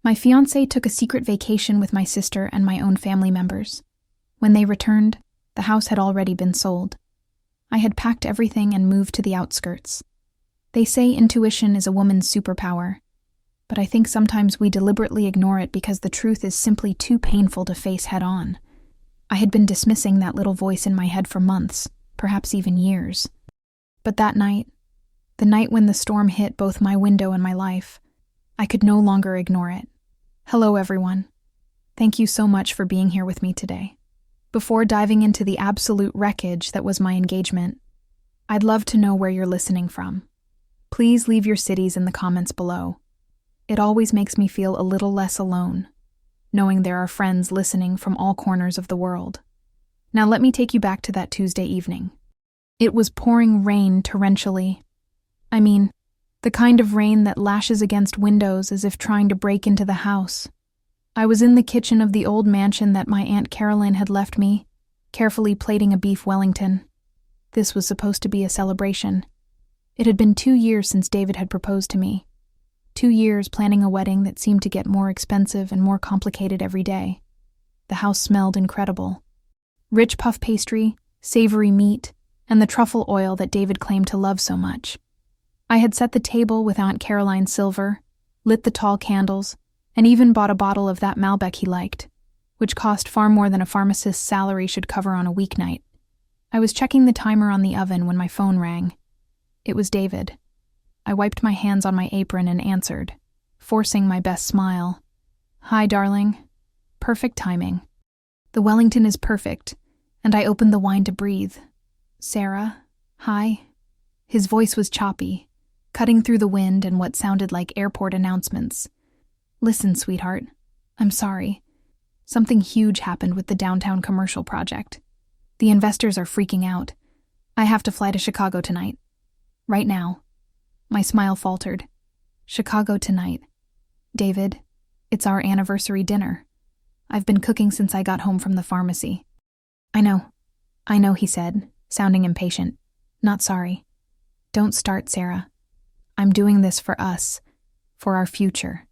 My fiancé took a secret vacation with my sister and my own family members. When they returned, the house had already been sold. I had packed everything and moved to the outskirts. They say intuition is a woman's superpower, but I think sometimes we deliberately ignore it because the truth is simply too painful to face head-on. I had been dismissing that little voice in my head for months, perhaps even years. But that night, the night when the storm hit both my window and my life, I could no longer ignore it. Hello, everyone. Thank you so much for being here with me today. Before diving into the absolute wreckage that was my engagement, I'd love to know where you're listening from. Please leave your cities in the comments below. It always makes me feel a little less alone, knowing there are friends listening from all corners of the world. Now let me take you back to that Tuesday evening. It was pouring rain torrentially. I mean, the kind of rain that lashes against windows as if trying to break into the house. I was in the kitchen of the old mansion that my Aunt Caroline had left me, carefully plating a beef Wellington. This was supposed to be a celebration. It had been 2 years since David had proposed to me. 2 years planning a wedding that seemed to get more expensive and more complicated every day. The house smelled incredible. Rich puff pastry, savory meat, and the truffle oil that David claimed to love so much. I had set the table with Aunt Caroline's silver, lit the tall candles, and even bought a bottle of that Malbec he liked, which cost far more than a pharmacist's salary should cover on a weeknight. I was checking the timer on the oven when my phone rang. It was David. I wiped my hands on my apron and answered, forcing my best smile. Hi, darling. Perfect timing. The Wellington is perfect, and I opened the wine to breathe. Sarah, hi. His voice was choppy, cutting through the wind and what sounded like airport announcements. Listen, sweetheart, I'm sorry. Something huge happened with the downtown commercial project. The investors are freaking out. I have to fly to Chicago tonight. Right now. My smile faltered. Chicago tonight. David, it's our anniversary dinner. I've been cooking since I got home from the pharmacy. I know, he said, sounding impatient. Not sorry. Don't start, Sarah. I'm doing this for us, for our future.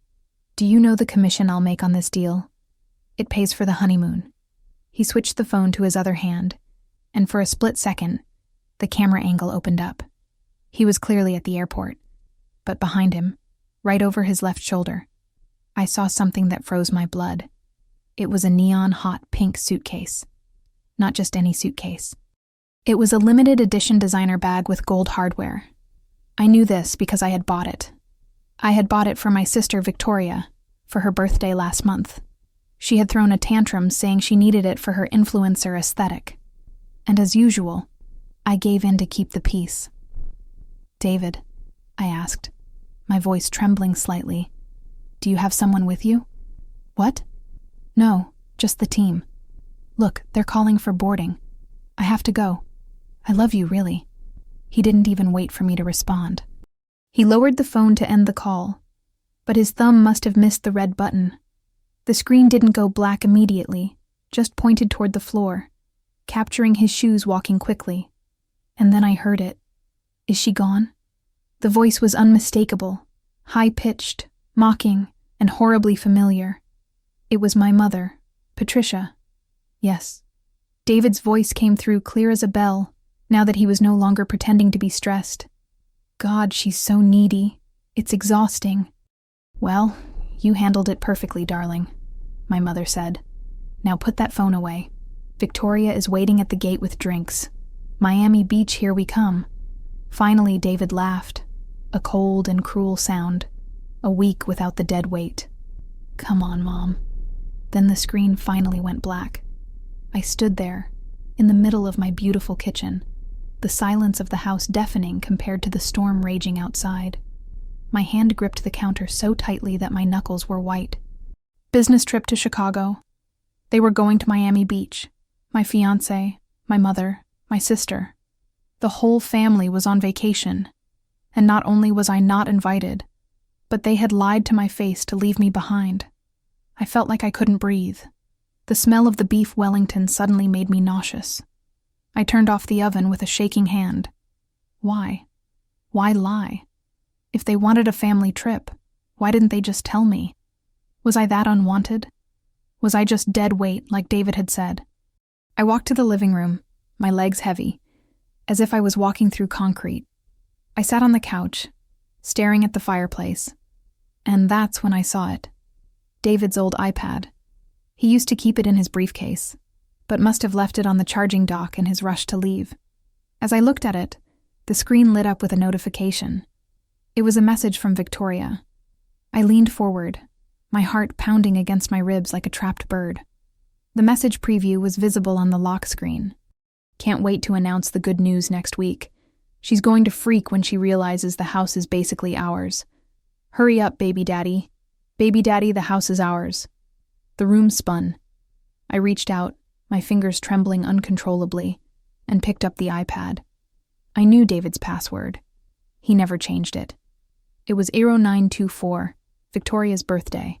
Do you know the commission I'll make on this deal? It pays for the honeymoon. He switched the phone to his other hand, and for a split second, the camera angle opened up. He was clearly at the airport, but behind him, right over his left shoulder, I saw something that froze my blood. It was a neon-hot pink suitcase. Not just any suitcase. It was a limited edition designer bag with gold hardware. I knew this because I had bought it. I had bought it for my sister Victoria, for her birthday last month. She had thrown a tantrum saying she needed it for her influencer aesthetic. And as usual, I gave in to keep the peace. David, I asked, my voice trembling slightly, do you have someone with you? What? No, just the team. Look, they're calling for boarding. I have to go. I love you, really. He didn't even wait for me to respond. He lowered the phone to end the call, but his thumb must have missed the red button. The screen didn't go black immediately, just pointed toward the floor, capturing his shoes walking quickly. And then I heard it. Is she gone? The voice was unmistakable, high-pitched, mocking, and horribly familiar. It was my mother, Patricia. Yes. David's voice came through clear as a bell, now that he was no longer pretending to be stressed. God, she's so needy. It's exhausting. Well, you handled it perfectly, darling, my mother said. Now put that phone away. Victoria is waiting at the gate with drinks. Miami Beach, here we come. Finally, David laughed. A cold and cruel sound. A week without the dead weight. Come on, Mom. Then the screen finally went black. I stood there, in the middle of my beautiful kitchen, the silence of the house deafening compared to the storm raging outside. My hand gripped the counter so tightly that my knuckles were white. Business trip to Chicago. They were going to Miami Beach. My fiancé, my mother, my sister. The whole family was on vacation. And not only was I not invited, but they had lied to my face to leave me behind. I felt like I couldn't breathe. The smell of the beef Wellington suddenly made me nauseous. I turned off the oven with a shaking hand. Why? Why lie? If they wanted a family trip, why didn't they just tell me? Was I that unwanted? Was I just dead weight, like David had said? I walked to the living room, my legs heavy, as if I was walking through concrete. I sat on the couch, staring at the fireplace, and that's when I saw it. David's old iPad. He used to keep it in his briefcase, but must have left it on the charging dock in his rush to leave. As I looked at it, the screen lit up with a notification. It was a message from Victoria. I leaned forward, my heart pounding against my ribs like a trapped bird. The message preview was visible on the lock screen. Can't wait to announce the good news next week. She's going to freak when she realizes the house is basically ours. Hurry up, baby daddy. Baby daddy, the house is ours. The room spun. I reached out, my fingers trembling uncontrollably, and picked up the iPad. I knew David's password. He never changed it. It was 0924, Victoria's birthday.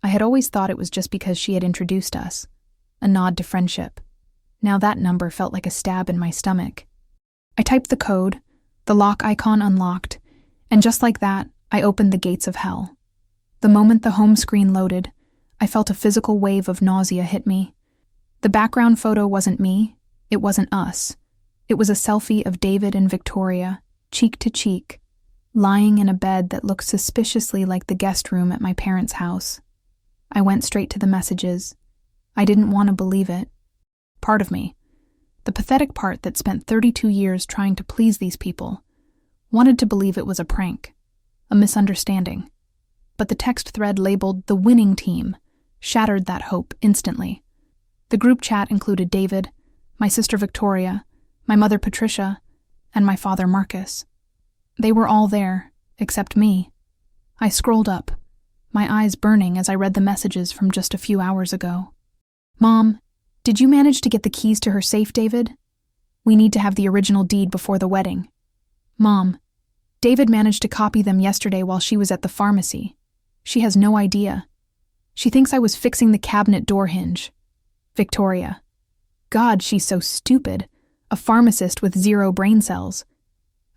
I had always thought it was just because she had introduced us, a nod to friendship. Now that number felt like a stab in my stomach. I typed the code, the lock icon unlocked, and just like that, I opened the gates of hell. The moment the home screen loaded, I felt a physical wave of nausea hit me. The background photo wasn't me, it wasn't us. It was a selfie of David and Victoria, cheek to cheek, lying in a bed that looked suspiciously like the guest room at my parents' house. I went straight to the messages. I didn't want to believe it. Part of me, the pathetic part that spent 32 years trying to please these people, wanted to believe it was a prank, a misunderstanding. But the text thread labeled "the winning team" shattered that hope instantly. The group chat included David, my sister Victoria, my mother Patricia, and my father Marcus. They were all there, except me. I scrolled up, my eyes burning as I read the messages from just a few hours ago. Mom, did you manage to get the keys to her safe, David? We need to have the original deed before the wedding. Mom, David managed to copy them yesterday while she was at the pharmacy. She has no idea. She thinks I was fixing the cabinet door hinge. Victoria. God, she's so stupid. A pharmacist with 0 brain cells.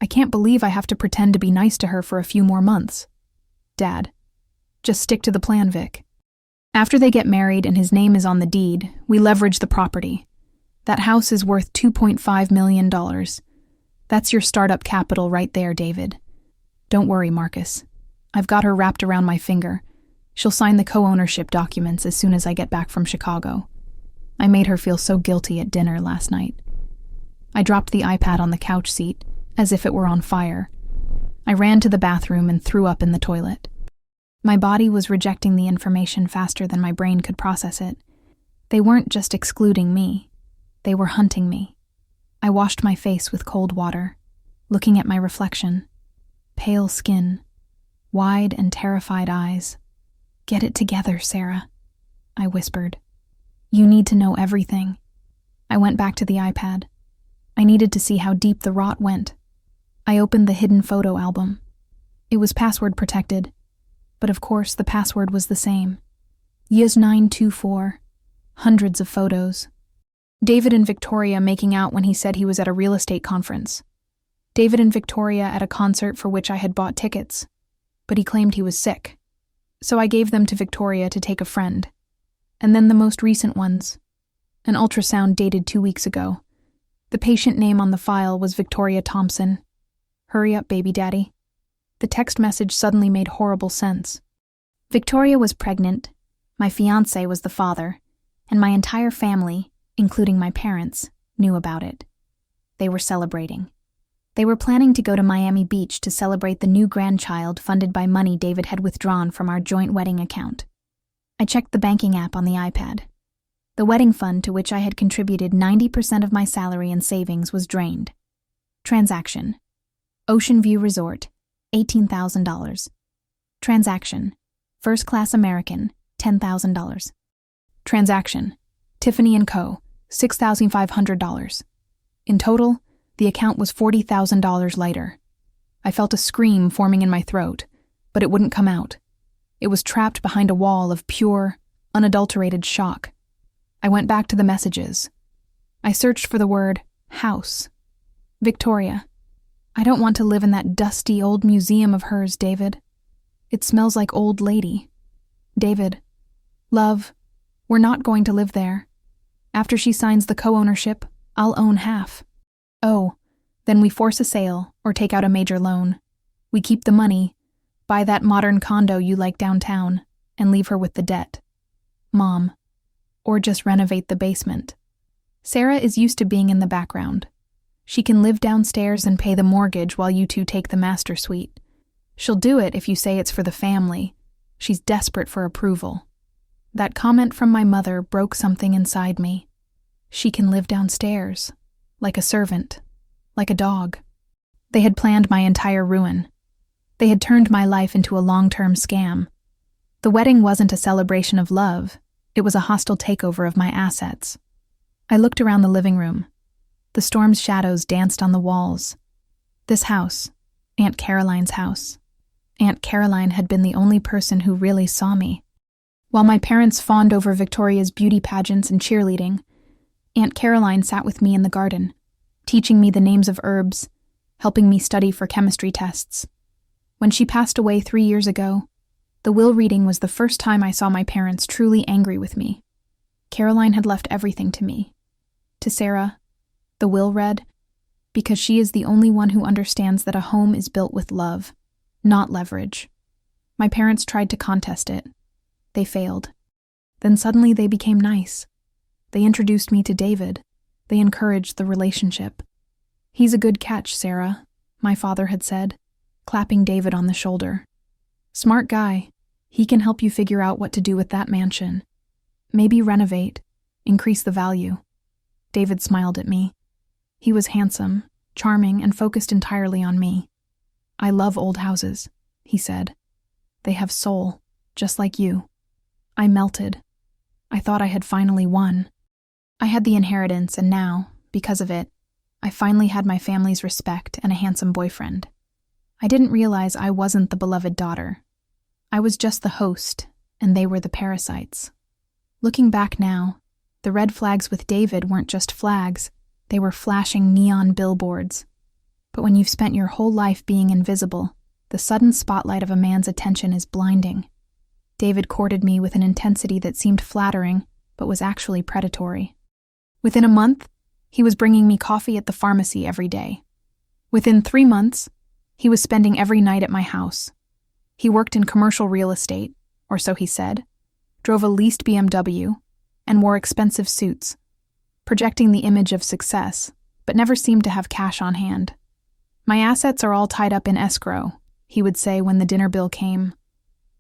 I can't believe I have to pretend to be nice to her for a few more months. Dad. Just stick to the plan, Vic. After they get married and his name is on the deed, we leverage the property. That house is worth $2.5 million. That's your startup capital right there, David. Don't worry, Marcus. I've got her wrapped around my finger. She'll sign the co-ownership documents as soon as I get back from Chicago. I made her feel so guilty at dinner last night. I dropped the iPad on the couch seat, as if it were on fire. I ran to the bathroom and threw up in the toilet. My body was rejecting the information faster than my brain could process it. They weren't just excluding me. They were hunting me. I washed my face with cold water, looking at my reflection. Pale skin, wide and terrified eyes. Get it together, Sarah, I whispered. You need to know everything. I went back to the iPad. I needed to see how deep the rot went. I opened the hidden photo album. It was password protected, but of course the password was the same. Yus924. Hundreds of photos. David and Victoria making out when he said he was at a real estate conference. David and Victoria at a concert for which I had bought tickets, but he claimed he was sick. So I gave them to Victoria to take a friend. And then the most recent ones. An ultrasound dated 2 weeks ago. The patient name on the file was Victoria Thompson. Hurry up, baby daddy. The text message suddenly made horrible sense. Victoria was pregnant, my fiancé was the father, and my entire family, including my parents, knew about it. They were celebrating. They were planning to go to Miami Beach to celebrate the new grandchild funded by money David had withdrawn from our joint wedding account. I checked the banking app on the iPad. The wedding fund to which I had contributed 90% of my salary and savings was drained. Transaction. Ocean View Resort, $18,000. Transaction. First Class American, $10,000. Transaction. Tiffany & Co., $6,500. In total, the account was $40,000 lighter. I felt a scream forming in my throat, but it wouldn't come out. It was trapped behind a wall of pure, unadulterated shock. I went back to the messages. I searched for the word house. Victoria. I don't want to live in that dusty old museum of hers, David. It smells like old lady. David, love, we're not going to live there. After she signs the co-ownership, I'll own half. Oh, then we force a sale or take out a major loan. We keep the money, buy that modern condo you like downtown, and leave her with the debt. Mom. Or just renovate the basement. Sarah is used to being in the background. She can live downstairs and pay the mortgage while you two take the master suite. She'll do it if you say it's for the family. She's desperate for approval. That comment from my mother broke something inside me. She can live downstairs, like a servant, like a dog. They had planned my entire ruin. They had turned my life into a long-term scam. The wedding wasn't a celebration of love. It was a hostile takeover of my assets. I looked around the living room. The storm's shadows danced on the walls. This house, Aunt Caroline's house. Aunt Caroline had been the only person who really saw me. While my parents fawned over Victoria's beauty pageants and cheerleading, Aunt Caroline sat with me in the garden, teaching me the names of herbs, helping me study for chemistry tests. When she passed away 3 years ago, the will reading was the first time I saw my parents truly angry with me. Caroline had left everything to me. To Sarah, the will read, because she is the only one who understands that a home is built with love, not leverage. My parents tried to contest it. They failed. Then suddenly they became nice. They introduced me to David. They encouraged the relationship. He's a good catch, Sarah, my father had said, clapping David on the shoulder. Smart guy. He can help you figure out what to do with that mansion. Maybe renovate, increase the value. David smiled at me. He was handsome, charming, and focused entirely on me. I love old houses, he said. They have soul, just like you. I melted. I thought I had finally won. I had the inheritance, and now, because of it, I finally had my family's respect and a handsome boyfriend. I didn't realize I wasn't the beloved daughter. I was just the host, and they were the parasites. Looking back now, the red flags with David weren't just flags, they were flashing neon billboards. But when you've spent your whole life being invisible, the sudden spotlight of a man's attention is blinding. David courted me with an intensity that seemed flattering, but was actually predatory. Within a month, he was bringing me coffee at the pharmacy every day. Within 3 months, he was spending every night at my house. He worked in commercial real estate, or so he said, drove a leased BMW, and wore expensive suits, projecting the image of success, but never seemed to have cash on hand. My assets are all tied up in escrow, he would say when the dinner bill came,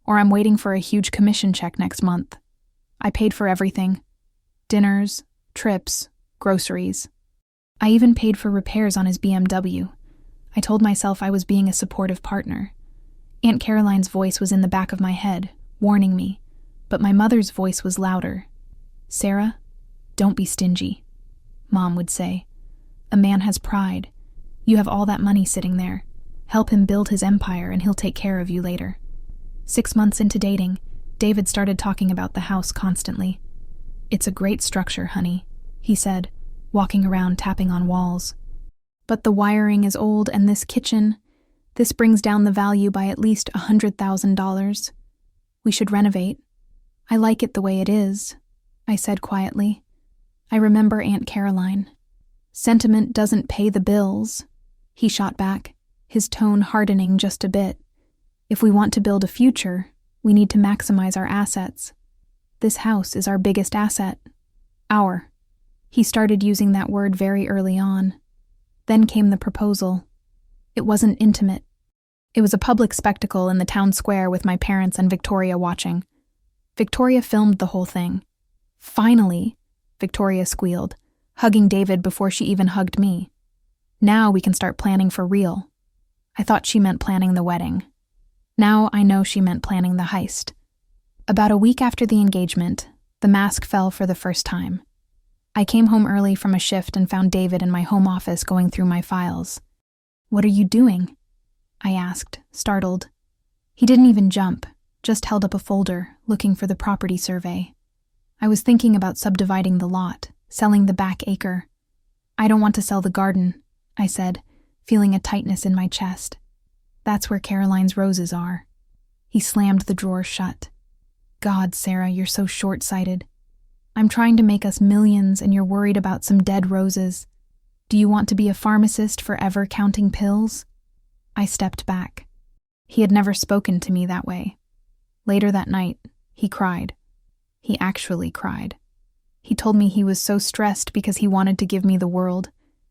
or I'm waiting for a huge commission check next month. I paid for everything. Dinners, trips, groceries. I even paid for repairs on his BMW. I told myself I was being a supportive partner. Aunt Caroline's voice was in the back of my head, warning me, but my mother's voice was louder. Sarah, don't be stingy, Mom would say. A man has pride. You have all that money sitting there. Help him build his empire and he'll take care of you later. 6 months into dating, David started talking about the house constantly. It's a great structure, honey, he said, walking around tapping on walls. But the wiring is old and this brings down the value by at least $100,000. We should renovate. I like it the way it is, I said quietly. I remember Aunt Caroline. Sentiment doesn't pay the bills, he shot back, his tone hardening just a bit. If we want to build a future, we need to maximize our assets. This house is our biggest asset. He started using that word very early on. Then came the proposal. It wasn't intimate. It was a public spectacle in the town square with my parents and Victoria watching. Victoria filmed the whole thing. Finally, Victoria squealed, hugging David before she even hugged me. Now we can start planning for real. I thought she meant planning the wedding. Now I know she meant planning the heist. About a week after the engagement, the mask fell for the first time. I came home early from a shift and found David in my home office going through my files. "What are you doing?" I asked, startled. He didn't even jump, just held up a folder, looking for the property survey. I was thinking about subdividing the lot, selling the back acre. "I don't want to sell the garden," I said, feeling a tightness in my chest. "That's where Caroline's roses are." He slammed the drawer shut. God, Sarah, you're so short-sighted. I'm trying to make us millions and you're worried about some dead roses. Do you want to be a pharmacist forever counting pills? I stepped back. He had never spoken to me that way. Later that night, he cried. He actually cried. He told me he was so stressed because he wanted to give me the world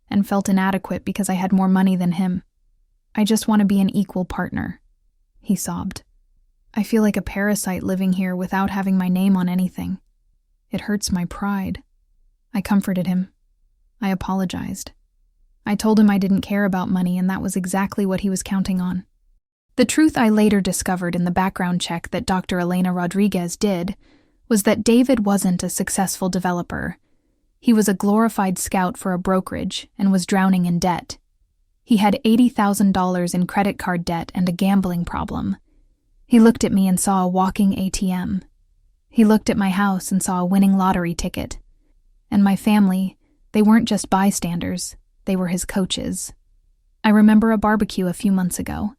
and felt inadequate because I had more money than him. I just want to be an equal partner, he sobbed. I feel like a parasite living here without having my name on anything. It hurts my pride. I comforted him. I apologized. I told him I didn't care about money and that was exactly what he was counting on. The truth I later discovered in the background check that Dr. Elena Rodriguez did was that David wasn't a successful developer. He was a glorified scout for a brokerage and was drowning in debt. He had $80,000 in credit card debt and a gambling problem. He looked at me and saw a walking ATM. He looked at my house and saw a winning lottery ticket. And my family, they weren't just bystanders, they were his coaches. I remember a barbecue a few months ago.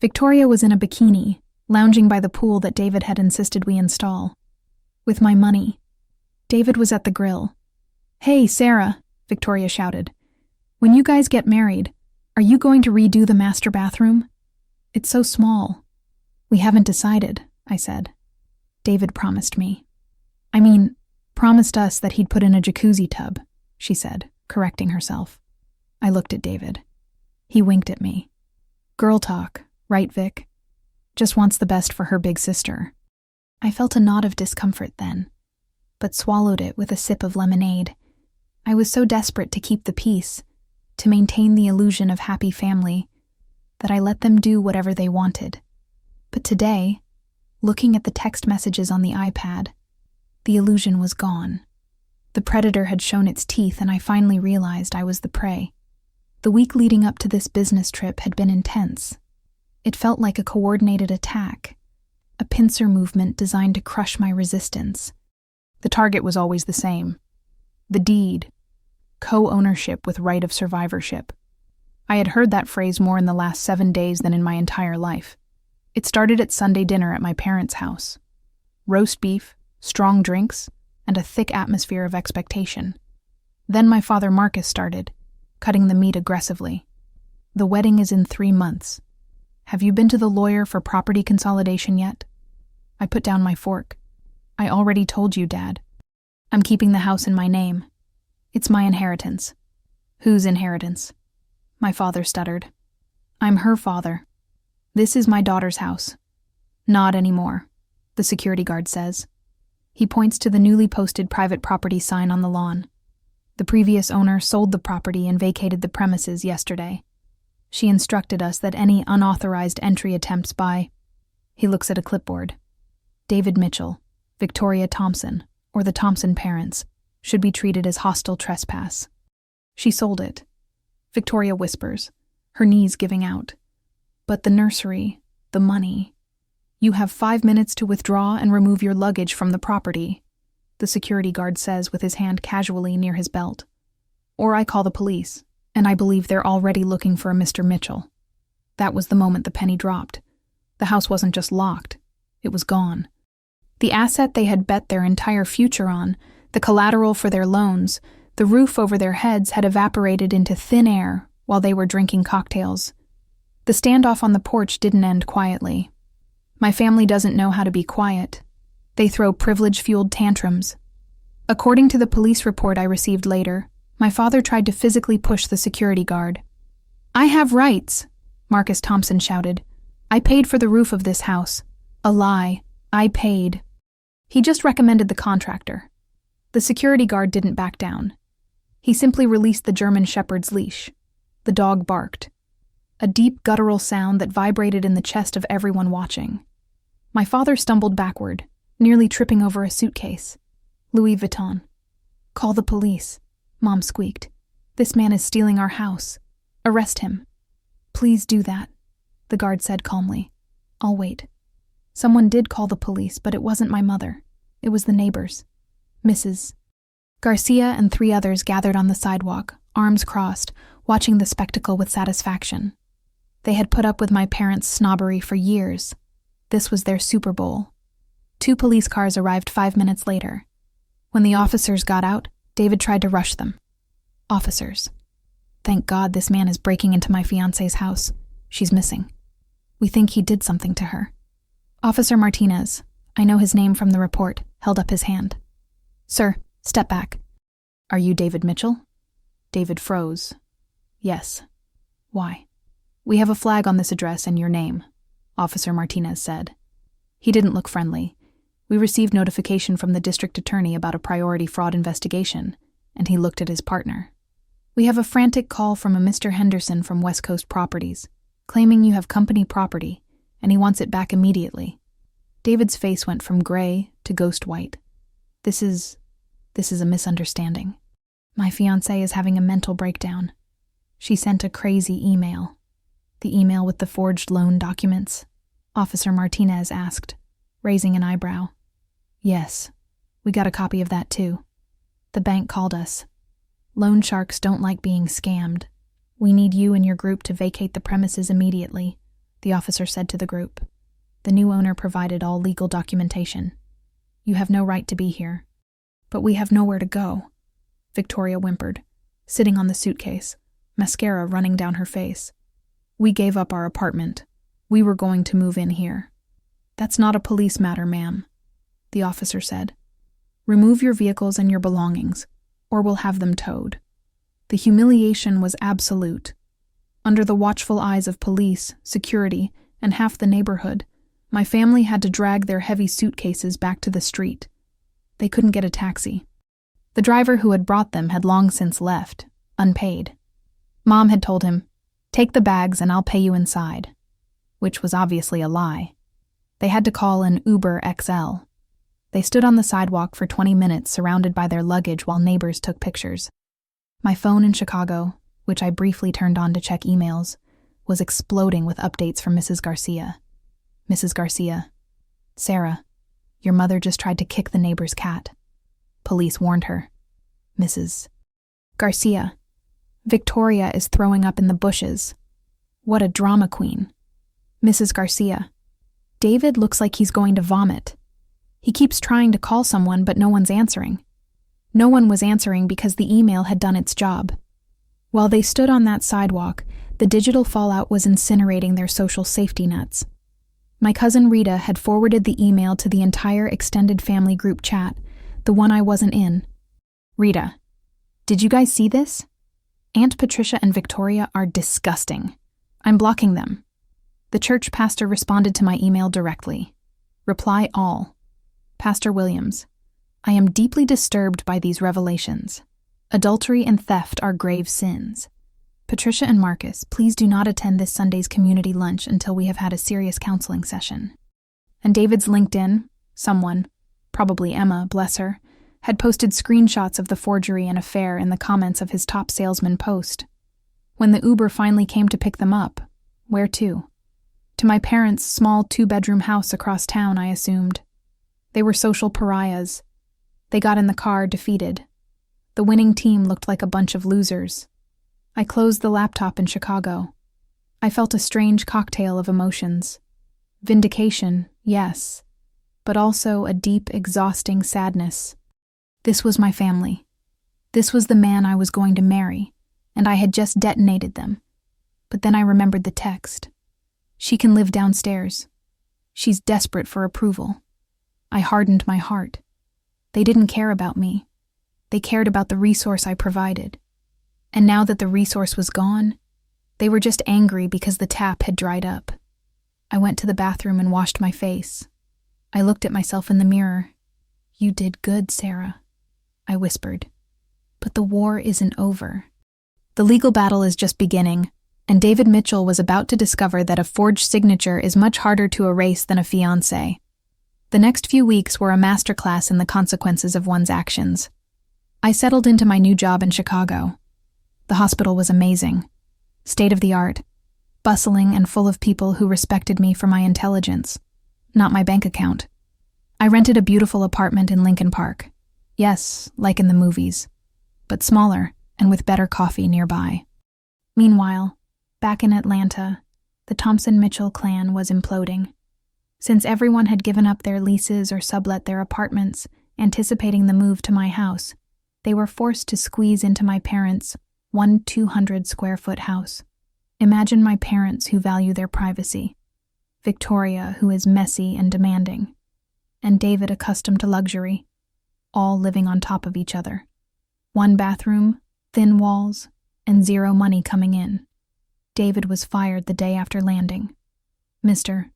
Victoria was in a bikini, lounging by the pool that David had insisted we install. With my money. David was at the grill. "Hey, Sarah," Victoria shouted. "When you guys get married, are you going to redo the master bathroom? It's so small." "We haven't decided," I said. David promised me. Promised us that he'd put in a jacuzzi tub, she said, correcting herself. I looked at David. He winked at me. Girl talk, right, Vic? Just wants the best for her big sister. I felt a knot of discomfort then, but swallowed it with a sip of lemonade. I was so desperate to keep the peace, to maintain the illusion of happy family, that I let them do whatever they wanted. But today, looking at the text messages on the iPad, the illusion was gone. The predator had shown its teeth and I finally realized I was the prey. The week leading up to this business trip had been intense. It felt like a coordinated attack, a pincer movement designed to crush my resistance. The target was always the same. The deed. Co-ownership with right of survivorship. I had heard that phrase more in the last 7 days than in my entire life. It started at Sunday dinner at my parents' house. Roast beef, strong drinks, and a thick atmosphere of expectation. Then my father Marcus started, cutting the meat aggressively. The wedding is in 3 months. Have you been to the lawyer for property consolidation yet? I put down my fork. I already told you, Dad. I'm keeping the house in my name. It's my inheritance. Whose inheritance? My father stuttered. I'm her father. This is my daughter's house. Not anymore, the security guard says. He points to the newly posted private property sign on the lawn. The previous owner sold the property and vacated the premises yesterday. She instructed us that any unauthorized entry attempts by, he looks at a clipboard, David Mitchell, Victoria Thompson, or the Thompson parents, should be treated as hostile trespass. She sold it. Victoria whispers, her knees giving out. But the nursery, the money. You have 5 minutes to withdraw and remove your luggage from the property, the security guard says with his hand casually near his belt. Or I call the police, and I believe they're already looking for a Mr. Mitchell. That was the moment the penny dropped. The house wasn't just locked, it was gone. The asset they had bet their entire future on, the collateral for their loans, the roof over their heads had evaporated into thin air while they were drinking cocktails. The standoff on the porch didn't end quietly. My family doesn't know how to be quiet. They throw privilege-fueled tantrums. According to the police report I received later, my father tried to physically push the security guard. I have rights, Marcus Thompson shouted. I paid for the roof of this house. A lie. I paid. He just recommended the contractor. The security guard didn't back down. He simply released the German Shepherd's leash. The dog barked. A deep guttural sound that vibrated in the chest of everyone watching. My father stumbled backward, nearly tripping over a suitcase. Louis Vuitton. Call the police, Mom squeaked. This man is stealing our house. Arrest him. Please do that, the guard said calmly. I'll wait. Someone did call the police, but it wasn't my mother. It was the neighbors. Mrs. Garcia and 3 others gathered on the sidewalk, arms crossed, watching the spectacle with satisfaction. They had put up with my parents' snobbery for years. This was their Super Bowl. 2 police cars arrived 5 minutes later. When the officers got out, David tried to rush them. Officers. Thank God this man is breaking into my fiancé's house. She's missing. We think he did something to her. Officer Martinez, I know his name from the report, held up his hand. Sir, step back. Are you David Mitchell? David froze. Yes. Why? We have a flag on this address and your name, Officer Martinez said. He didn't look friendly. We received notification from the district attorney about a priority fraud investigation, and he looked at his partner. We have a frantic call from a Mr. Henderson from West Coast Properties, claiming you have company property, and he wants it back immediately. David's face went from gray to ghost white. This is a misunderstanding. My fiancée is having a mental breakdown. She sent a crazy email. The email with the forged loan documents? Officer Martinez asked, raising an eyebrow. Yes, we got a copy of that too. The bank called us. Loan sharks don't like being scammed. We need you and your group to vacate the premises immediately, the officer said to the group. The new owner provided all legal documentation. You have no right to be here. But we have nowhere to go, Victoria whimpered, sitting on the suitcase, mascara running down her face. We gave up our apartment. We were going to move in here. That's not a police matter, ma'am, the officer said. Remove your vehicles and your belongings, or we'll have them towed. The humiliation was absolute. Under the watchful eyes of police, security, and half the neighborhood, my family had to drag their heavy suitcases back to the street. They couldn't get a taxi. The driver who had brought them had long since left, unpaid. Mom had told him, "Take the bags and I'll pay you inside," which was obviously a lie. They had to call an Uber XL. They stood on the sidewalk for 20 minutes surrounded by their luggage while neighbors took pictures. My phone in Chicago, which I briefly turned on to check emails, was exploding with updates from Mrs. Garcia. Mrs. Garcia. Sarah, your mother just tried to kick the neighbor's cat. Police warned her. Mrs. Garcia. Victoria is throwing up in the bushes. What a drama queen. Mrs. Garcia. David looks like he's going to vomit. He keeps trying to call someone, but no one's answering. No one was answering because the email had done its job. While they stood on that sidewalk, the digital fallout was incinerating their social safety nets. My cousin Rita had forwarded the email to the entire extended family group chat, the one I wasn't in. Rita, did you guys see this? Aunt Patricia and Victoria are disgusting. I'm blocking them. The church pastor responded to my email directly. Reply all. Pastor Williams, I am deeply disturbed by these revelations. Adultery and theft are grave sins. Patricia and Marcus, please do not attend this Sunday's community lunch until we have had a serious counseling session. And David's LinkedIn, someone, probably Emma, bless her, had posted screenshots of the forgery and affair in the comments of his top salesman post. When the Uber finally came to pick them up, where to? To my parents' small 2-bedroom house across town, I assumed. They were social pariahs. They got in the car defeated. The winning team looked like a bunch of losers. I closed the laptop in Chicago. I felt a strange cocktail of emotions. Vindication, yes, but also a deep, exhausting sadness. This was my family. This was the man I was going to marry, and I had just detonated them. But then I remembered the text. She can live downstairs. She's desperate for approval. I hardened my heart. They didn't care about me. They cared about the resource I provided. And now that the resource was gone, they were just angry because the tap had dried up. I went to the bathroom and washed my face. I looked at myself in the mirror. You did good, Sarah, I whispered. But the war isn't over. The legal battle is just beginning, and David Mitchell was about to discover that a forged signature is much harder to erase than a fiancé. The next few weeks were a masterclass in the consequences of one's actions. I settled into my new job in Chicago. The hospital was amazing, state-of-the-art, bustling and full of people who respected me for my intelligence, not my bank account. I rented a beautiful apartment in Lincoln Park. Yes, like in the movies, but smaller and with better coffee nearby. Meanwhile, back in Atlanta, the Thompson-Mitchell clan was imploding. Since everyone had given up their leases or sublet their apartments, anticipating the move to my house, they were forced to squeeze into my parents' 200-square-foot house. Imagine my parents who value their privacy, Victoria who is messy and demanding, and David accustomed to luxury, all living on top of each other. One bathroom, thin walls, and zero money coming in. David was fired the day after landing. Mr.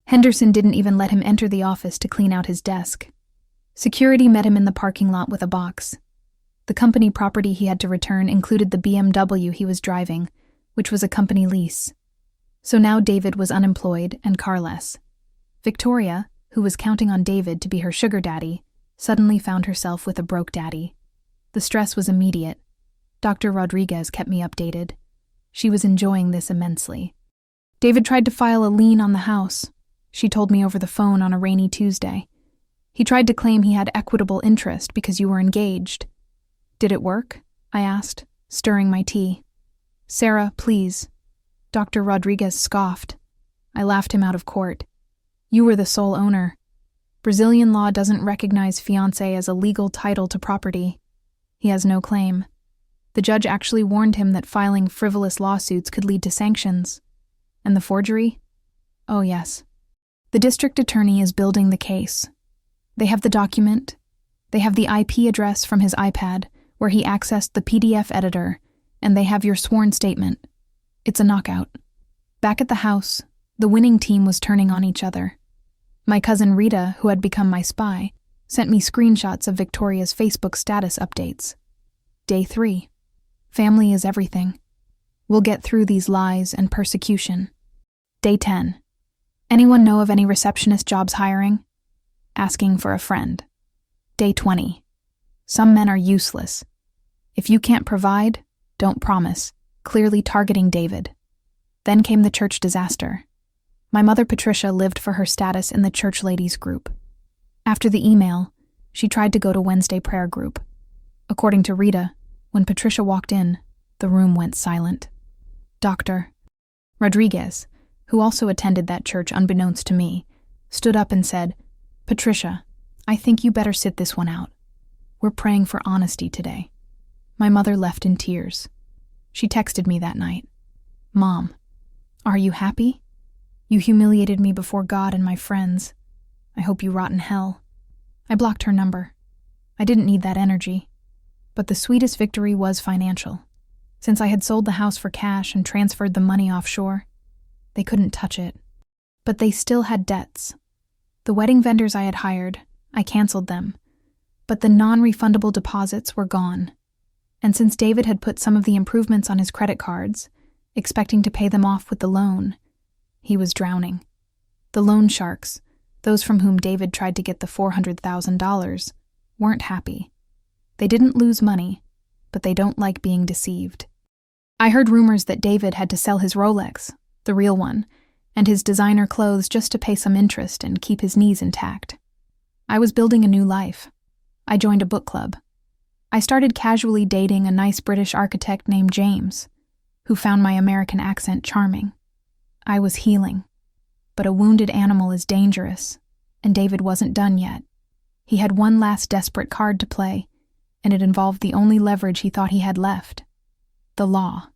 Henderson didn't even let him enter the office to clean out his desk. Security met him in the parking lot with a box. The company property he had to return included the BMW he was driving, which was a company lease. So now David was unemployed and carless. Victoria, who was counting on David to be her sugar daddy, suddenly found herself with a broke daddy. The stress was immediate. Dr. Rodriguez kept me updated. She was enjoying this immensely. David tried to file a lien on the house. She told me over the phone on a rainy Tuesday. He tried to claim he had equitable interest because you were engaged. Did it work? I asked, stirring my tea. Sarah, please. Dr. Rodriguez scoffed. I laughed him out of court. You were the sole owner. Brazilian law doesn't recognize fiancé as a legal title to property. He has no claim. The judge actually warned him that filing frivolous lawsuits could lead to sanctions. And the forgery? Oh, yes. The district attorney is building the case. They have the document. They have the IP address from his iPad, where he accessed the PDF editor, and they have your sworn statement. It's a knockout. Back at the house, the winning team was turning on each other. My cousin Rita, who had become my spy, sent me screenshots of Victoria's Facebook status updates. Day 3. Family is everything. We'll get through these lies and persecution. Day 10. Anyone know of any receptionist jobs hiring? Asking for a friend. Day 20. Some men are useless. If you can't provide, don't promise, clearly targeting David. Then came the church disaster. My mother Patricia lived for her status in the church ladies group. After the email, she tried to go to Wednesday prayer group. According to Rita, when Patricia walked in, the room went silent. Dr. Rodriguez, who also attended that church unbeknownst to me, stood up and said, Patricia, I think you better sit this one out. We're praying for honesty today. My mother left in tears. She texted me that night. Mom, are you happy? You humiliated me before God and my friends. I hope you rot in hell. I blocked her number. I didn't need that energy. But the sweetest victory was financial. Since I had sold the house for cash and transferred the money offshore, they couldn't touch it. But they still had debts. The wedding vendors I had hired, I canceled them. But the non-refundable deposits were gone. And since David had put some of the improvements on his credit cards, expecting to pay them off with the loan, he was drowning. The loan sharks, those from whom David tried to get the $400,000, weren't happy. They didn't lose money, but they don't like being deceived. I heard rumors that David had to sell his Rolex, the real one, and his designer clothes just to pay some interest and keep his knees intact. I was building a new life. I joined a book club. I started casually dating a nice British architect named James, who found my American accent charming. I was healing. But a wounded animal is dangerous, and David wasn't done yet. He had one last desperate card to play, and it involved the only leverage he thought he had left: the law.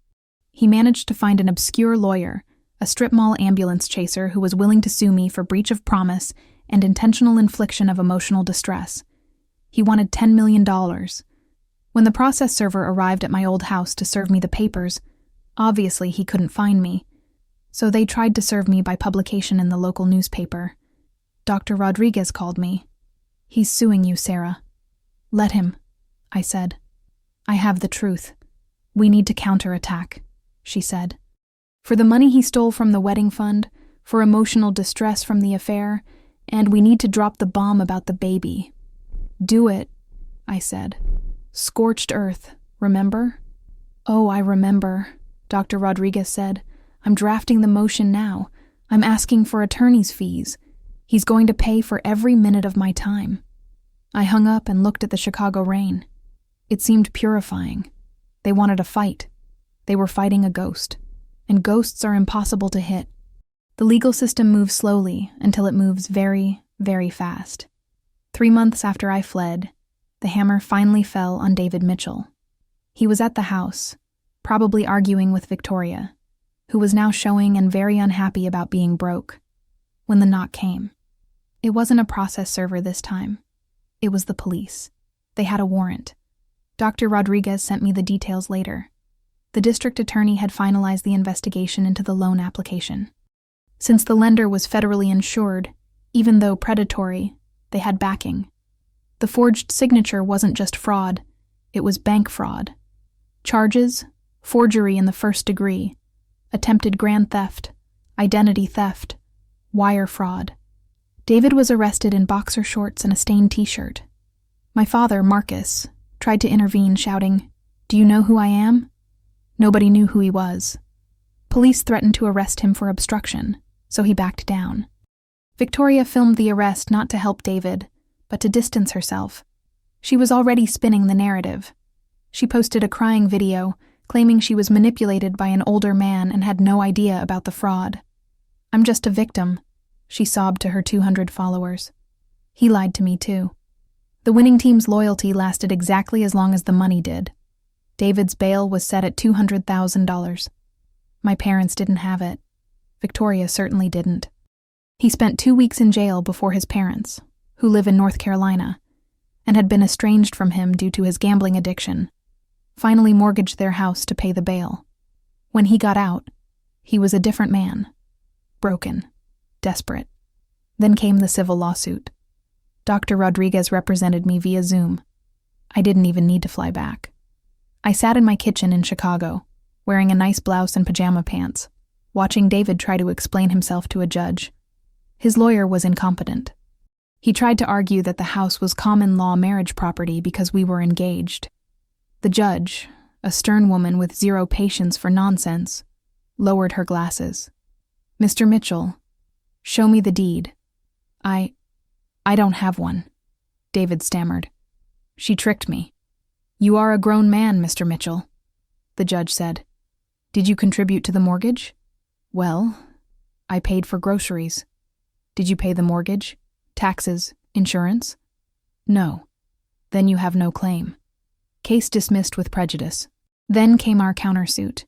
He managed to find an obscure lawyer, a strip mall ambulance chaser who was willing to sue me for breach of promise and intentional infliction of emotional distress. He wanted $10 million. When the process server arrived at my old house to serve me the papers, obviously he couldn't find me, so they tried to serve me by publication in the local newspaper. Dr. Rodriguez called me. He's suing you, Sarah. Let him, I said. I have the truth. We need to counterattack, she said. For the money he stole from the wedding fund, for emotional distress from the affair, and we need to drop the bomb about the baby. Do it, I said. Scorched earth, remember? Oh, I remember, Dr. Rodriguez said. I'm drafting the motion now. I'm asking for attorney's fees. He's going to pay for every minute of my time. I hung up and looked at the Chicago rain. It seemed purifying. They wanted a fight. They were fighting a ghost. And ghosts are impossible to hit. The legal system moves slowly until it moves very, very fast. 3 months after I fled, the hammer finally fell on David Mitchell. He was at the house, probably arguing with Victoria, who was now showing and very unhappy about being broke, when the knock came. It wasn't a process server this time. It was the police. They had a warrant. Dr. Rodriguez sent me the details later. The district attorney had finalized the investigation into the loan application. Since the lender was federally insured, even though predatory, they had backing. The forged signature wasn't just fraud, it was bank fraud. Charges: forgery in the first degree, attempted grand theft, identity theft, wire fraud. David was arrested in boxer shorts and a stained t-shirt. My father, Marcus, tried to intervene, shouting, "Do you know who I am?" Nobody knew who he was. Police threatened to arrest him for obstruction, so he backed down. Victoria filmed the arrest not to help David, but to distance herself. She was already spinning the narrative. She posted a crying video, claiming she was manipulated by an older man and had no idea about the fraud. "I'm just a victim," she sobbed to her 200 followers. He lied to me too. The winning team's loyalty lasted exactly as long as the money did. David's bail was set at $200,000. My parents didn't have it. Victoria certainly didn't. He spent 2 weeks in jail before his parents, who live in North Carolina, and had been estranged from him due to his gambling addiction, finally mortgaged their house to pay the bail. When he got out, he was a different man. Broken. Desperate. Then came the civil lawsuit. Dr. Rodriguez represented me via Zoom. I didn't even need to fly back. I sat in my kitchen in Chicago, wearing a nice blouse and pajama pants, watching David try to explain himself to a judge. His lawyer was incompetent. He tried to argue that the house was common law marriage property because we were engaged. The judge, a stern woman with zero patience for nonsense, lowered her glasses. "Mr. Mitchell, show me the deed." I don't have one," David stammered. "She tricked me." "You are a grown man, Mr. Mitchell," the judge said. "Did you contribute to the mortgage?" "Well, I paid for groceries." "Did you pay the mortgage, taxes, insurance?" "No." "Then you have no claim." Case dismissed with prejudice. Then came our countersuit.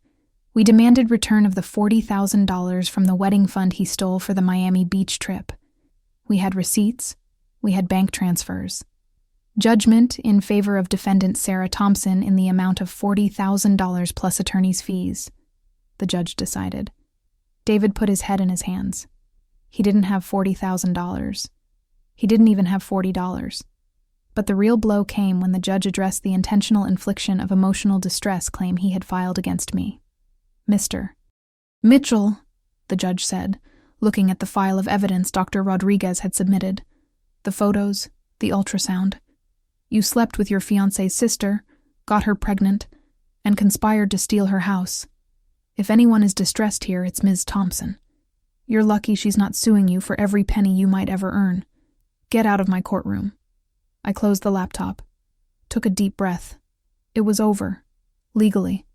We demanded return of the $40,000 from the wedding fund he stole for the Miami Beach trip. We had receipts. We had bank transfers. Judgment in favor of defendant Sarah Thompson in the amount of $40,000 plus attorney's fees, the judge decided. David put his head in his hands. He didn't have $40,000. He didn't even have $40. But the real blow came when the judge addressed the intentional infliction of emotional distress claim he had filed against me. "Mr. Mitchell," the judge said, looking at the file of evidence Dr. Rodriguez had submitted. The photos, the ultrasound. "You slept with your fiancé's sister, got her pregnant, and conspired to steal her house. If anyone is distressed here, it's Ms. Thompson. You're lucky she's not suing you for every penny you might ever earn. Get out of my courtroom." I closed the laptop, took a deep breath. It was over, legally.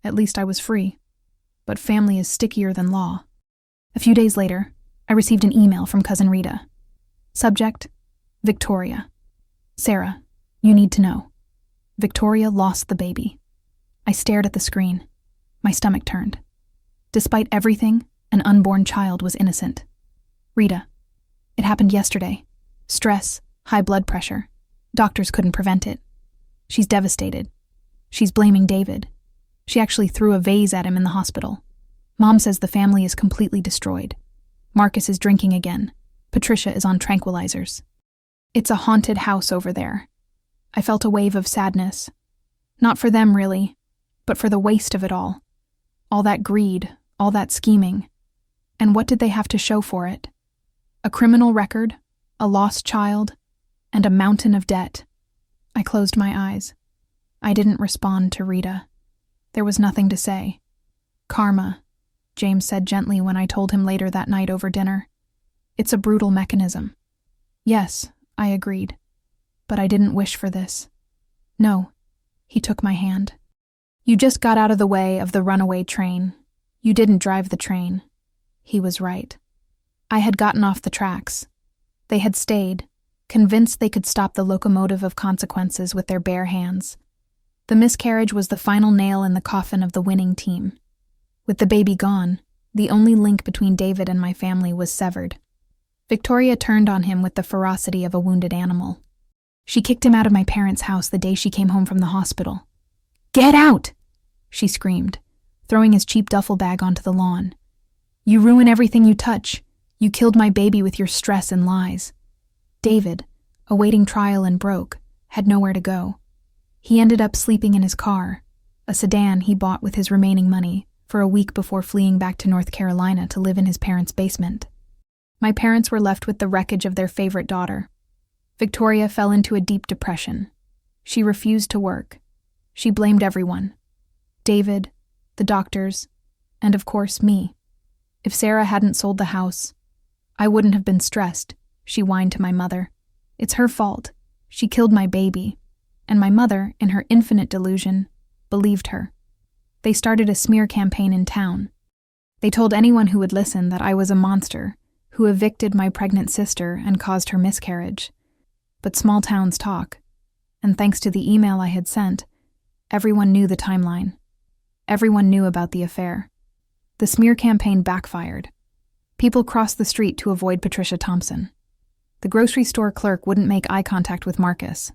At least I was free. But family is stickier than law. A few days later, I received an email from Cousin Rita. Subject: Victoria. "Sarah, you need to know. Victoria lost the baby." I stared at the screen. My stomach turned. Despite everything, an unborn child was innocent. "Rita, it happened yesterday. Stress, high blood pressure. Doctors couldn't prevent it. She's devastated. She's blaming David. She actually threw a vase at him in the hospital. Mom says the family is completely destroyed. Marcus is drinking again. Patricia is on tranquilizers. It's a haunted house over there." I felt a wave of sadness. Not for them, really, but for the waste of it all. All that greed, all that scheming. And what did they have to show for it? A criminal record, a lost child, and a mountain of debt. I closed my eyes. I didn't respond to Rita. There was nothing to say. "Karma," James said gently when I told him later that night over dinner. "It's a brutal mechanism." "Yes," I agreed. "But I didn't wish for this." "No." He took my hand. "You just got out of the way of the runaway train. You didn't drive the train." He was right. I had gotten off the tracks. They had stayed, convinced they could stop the locomotive of consequences with their bare hands. The miscarriage was the final nail in the coffin of the winning team. With the baby gone, the only link between David and my family was severed. Victoria turned on him with the ferocity of a wounded animal. She kicked him out of my parents' house the day she came home from the hospital. "Get out!" she screamed, throwing his cheap duffel bag onto the lawn. "You ruin everything you touch. You killed my baby with your stress and lies." David, awaiting trial and broke, had nowhere to go. He ended up sleeping in his car, a sedan he bought with his remaining money, for a week before fleeing back to North Carolina to live in his parents' basement. My parents were left with the wreckage of their favorite daughter. Victoria fell into a deep depression. She refused to work. She blamed everyone. David, the doctors, and of course me. If Sarah hadn't sold the house, I wouldn't have been stressed, she whined to my mother. It's her fault. She killed my baby. And my mother, in her infinite delusion, believed her. They started a smear campaign in town. They told anyone who would listen that I was a monster, who evicted my pregnant sister and caused her miscarriage. But small towns talk, and thanks to the email I had sent, everyone knew the timeline. Everyone knew about the affair. The smear campaign backfired. People crossed the street to avoid Patricia Thompson. The grocery store clerk wouldn't make eye contact with Marcus.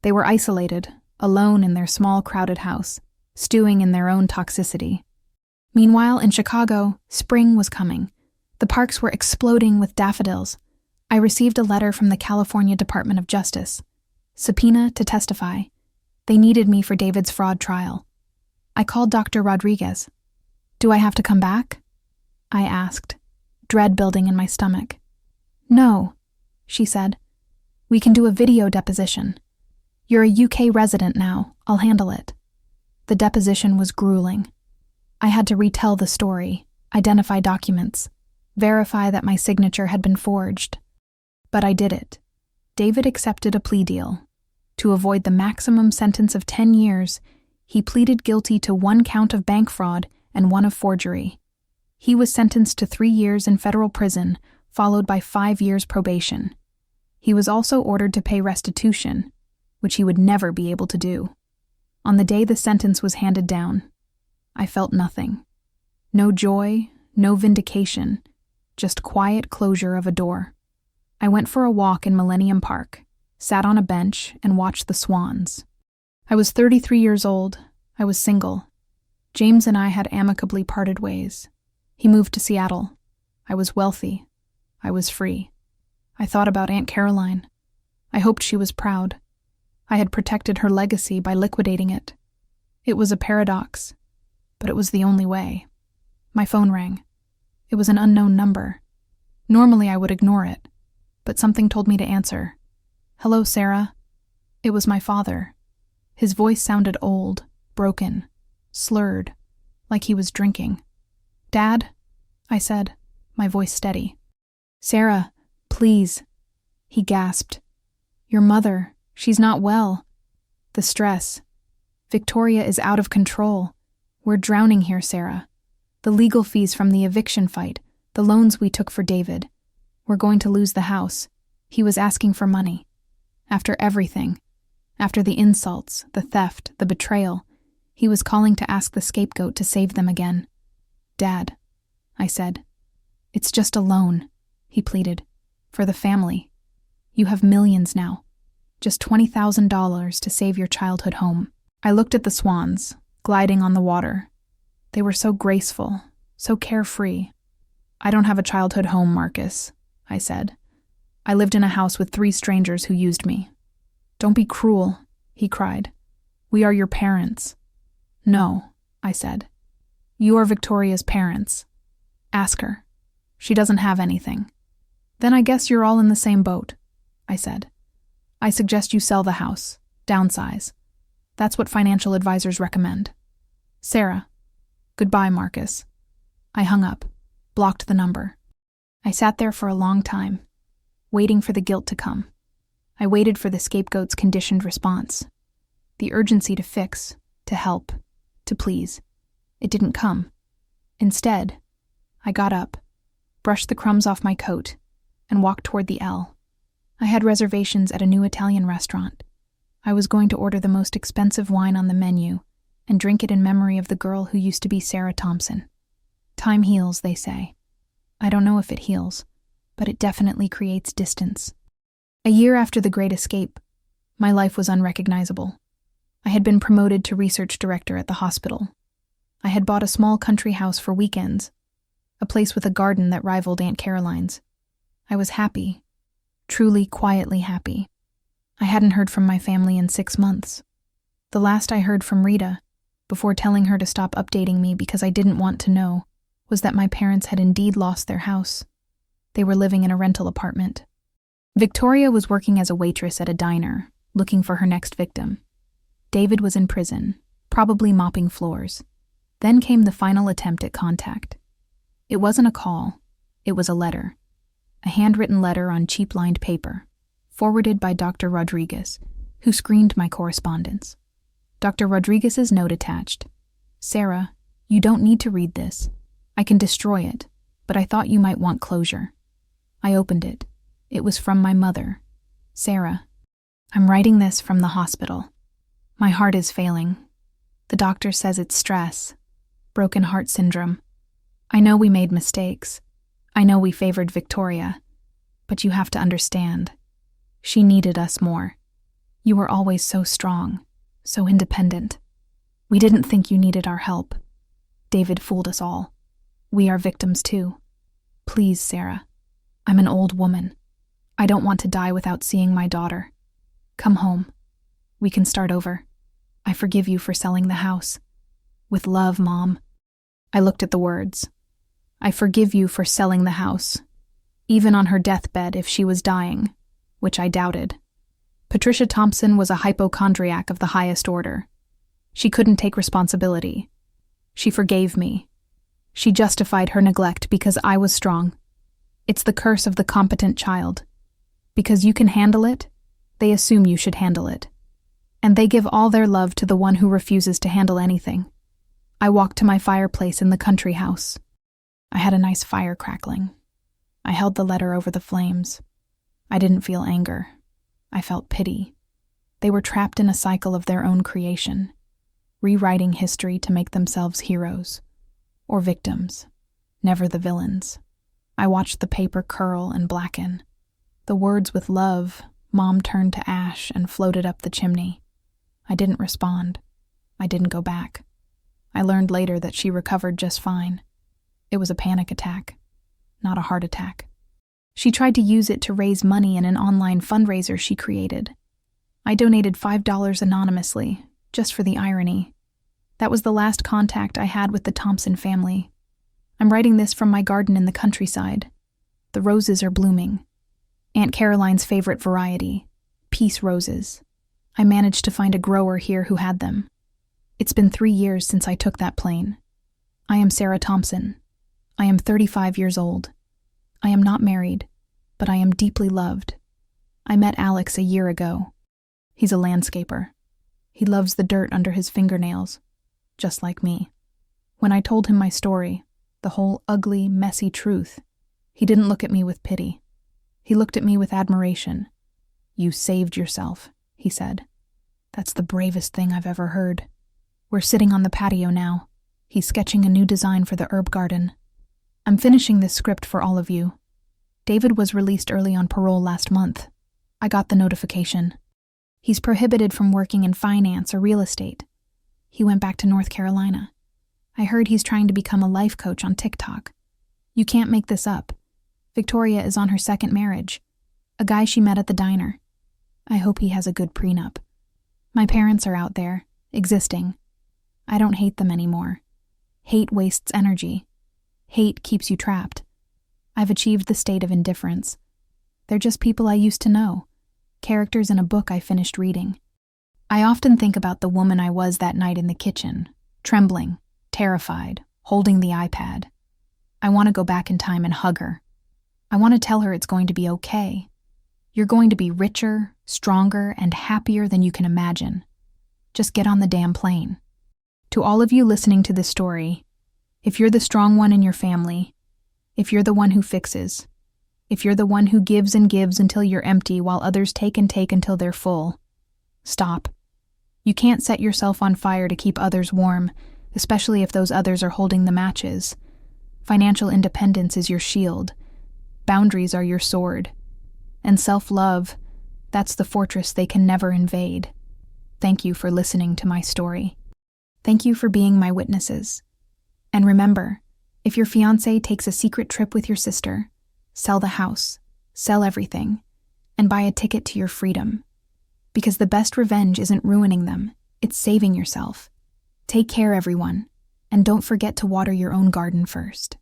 They were isolated, alone in their small, crowded house, stewing in their own toxicity. Meanwhile, in Chicago, spring was coming. The parks were exploding with daffodils. I received a letter from the California Department of Justice. Subpoena to testify. They needed me for David's fraud trial. I called Dr. Rodriguez. "Do I have to come back?" I asked, dread building in my stomach. "No," she said. "We can do a video deposition. You're a UK resident now. I'll handle it." The deposition was grueling. I had to retell the story, identify documents, verify that my signature had been forged. But I did it. David accepted a plea deal. To avoid the maximum sentence of 10 years, he pleaded guilty to 1 count of bank fraud and 1 of forgery. He was sentenced to 3 years in federal prison, followed by 5 years probation. He was also ordered to pay restitution, which he would never be able to do. On the day the sentence was handed down, I felt nothing. No joy, no vindication, just quiet closure of a door. I went for a walk in Millennium Park, sat on a bench, and watched the swans. I was 33 years old. I was single. James and I had amicably parted ways. He moved to Seattle. I was wealthy. I was free. I thought about Aunt Caroline. I hoped she was proud. I had protected her legacy by liquidating it. It was a paradox, but it was the only way. My phone rang. It was an unknown number. Normally I would ignore it, but something told me to answer. "Hello, Sarah." It was my father. His voice sounded old, broken, slurred, like he was drinking. "Dad?" I said, my voice steady. "Sarah, please," he gasped. "Your mother, she's not well. The stress. Victoria is out of control. We're drowning here, Sarah. The legal fees from the eviction fight, the loans we took for David. We're going to lose the house. He was asking for money. After everything, after the insults, the theft, the betrayal, he was calling to ask the scapegoat to save them again." "Dad," I said. "It's just a loan," he pleaded. "For the family. You have millions now. Just $20,000 to save your childhood home." I looked at the swans, gliding on the water. They were so graceful, so carefree. "I don't have a childhood home, Marcus," I said. "I lived in a house with 3 strangers who used me." "Don't be cruel," he cried. "We are your parents." "No," I said. "You are Victoria's parents. Ask her. She doesn't have anything." "Then I guess you're all in the same boat," I said. "I suggest you sell the house, downsize. That's what financial advisors recommend. Sarah." "Goodbye, Marcus." I hung up, blocked the number. I sat there for a long time, waiting for the guilt to come. I waited for the scapegoat's conditioned response. The urgency to fix, to help, to please. It didn't come. Instead, I got up, brushed the crumbs off my coat, and walked toward the L. I had reservations at a new Italian restaurant. I was going to order the most expensive wine on the menu and drink it in memory of the girl who used to be Sarah Thompson. Time heals, they say. I don't know if it heals, but it definitely creates distance. A year after the Great Escape, my life was unrecognizable. I had been promoted to research director at the hospital. I had bought a small country house for weekends, a place with a garden that rivaled Aunt Caroline's. I was happy, truly quietly happy. I hadn't heard from my family in 6 months. The last I heard from Rita, before telling her to stop updating me because I didn't want to know, was that my parents had indeed lost their house. They were living in a rental apartment. Victoria was working as a waitress at a diner, looking for her next victim. David was in prison, probably mopping floors. Then came the final attempt at contact. It wasn't a call, it was a letter. A handwritten letter on cheap-lined paper, forwarded by Dr. Rodriguez, who screened my correspondence. Dr. Rodriguez's note attached. Sarah, you don't need to read this. I can destroy it, but I thought you might want closure. I opened it. It was from my mother. Sarah, I'm writing this from the hospital. My heart is failing. The doctor says it's stress, broken heart syndrome. I know we made mistakes. I know we favored Victoria, but you have to understand. She needed us more. You were always so strong, so independent. We didn't think you needed our help. David fooled us all. We are victims too. Please, Sarah. I'm an old woman. I don't want to die without seeing my daughter. Come home. We can start over. I forgive you for selling the house. With love, Mom. I looked at the words. I forgive you for selling the house. Even on her deathbed if she was dying, which I doubted. Patricia Thompson was a hypochondriac of the highest order. She couldn't take responsibility. She forgave me. She justified her neglect because I was strong. It's the curse of the competent child. Because you can handle it, they assume you should handle it. And they give all their love to the one who refuses to handle anything. I walked to my fireplace in the country house. I had a nice fire crackling. I held the letter over the flames. I didn't feel anger. I felt pity. They were trapped in a cycle of their own creation, rewriting history to make themselves heroes, or victims, never the villains. I watched the paper curl and blacken. The words with love, Mom turned to ash and floated up the chimney. I didn't respond. I didn't go back. I learned later that she recovered just fine. It was a panic attack, not a heart attack. She tried to use it to raise money in an online fundraiser she created. I donated $5 anonymously, just for the irony. That was the last contact I had with the Thompson family. I'm writing this from my garden in the countryside. The roses are blooming. Aunt Caroline's favorite variety, peace roses. I managed to find a grower here who had them. It's been 3 years since I took that plane. I am Sarah Thompson. I am 35 years old. I am not married, but I am deeply loved. I met Alex a year ago. He's a landscaper. He loves the dirt under his fingernails, just like me. When I told him my story, the whole ugly, messy truth, he didn't look at me with pity. He looked at me with admiration. You saved yourself, he said. That's the bravest thing I've ever heard. We're sitting on the patio now. He's sketching a new design for the herb garden. I'm finishing this script for all of you. David was released early on parole last month. I got the notification. He's prohibited from working in finance or real estate. He went back to North Carolina. I heard he's trying to become a life coach on TikTok. You can't make this up. Victoria is on her second marriage, a guy she met at the diner. I hope he has a good prenup. My parents are out there, existing. I don't hate them anymore. Hate wastes energy. Hate keeps you trapped. I've achieved the state of indifference. They're just people I used to know, characters in a book I finished reading. I often think about the woman I was that night in the kitchen, trembling, terrified, holding the iPad. I want to go back in time and hug her. I want to tell her it's going to be okay. You're going to be richer, stronger, and happier than you can imagine. Just get on the damn plane. To all of you listening to this story, if you're the strong one in your family, If you're the one who fixes, if you're the one who gives and gives until you're empty while others take and take until they're full, stop. You can't set yourself on fire to keep others warm, especially if those others are holding the matches. Financial independence is your shield. Boundaries are your sword. And self-love, that's the fortress they can never invade. Thank you for listening to my story. Thank you for being my witnesses. And remember, if your fiancé takes a secret trip with your sister, sell the house, sell everything, and buy a ticket to your freedom. Because the best revenge isn't ruining them, it's saving yourself. Take care, everyone, and don't forget to water your own garden first.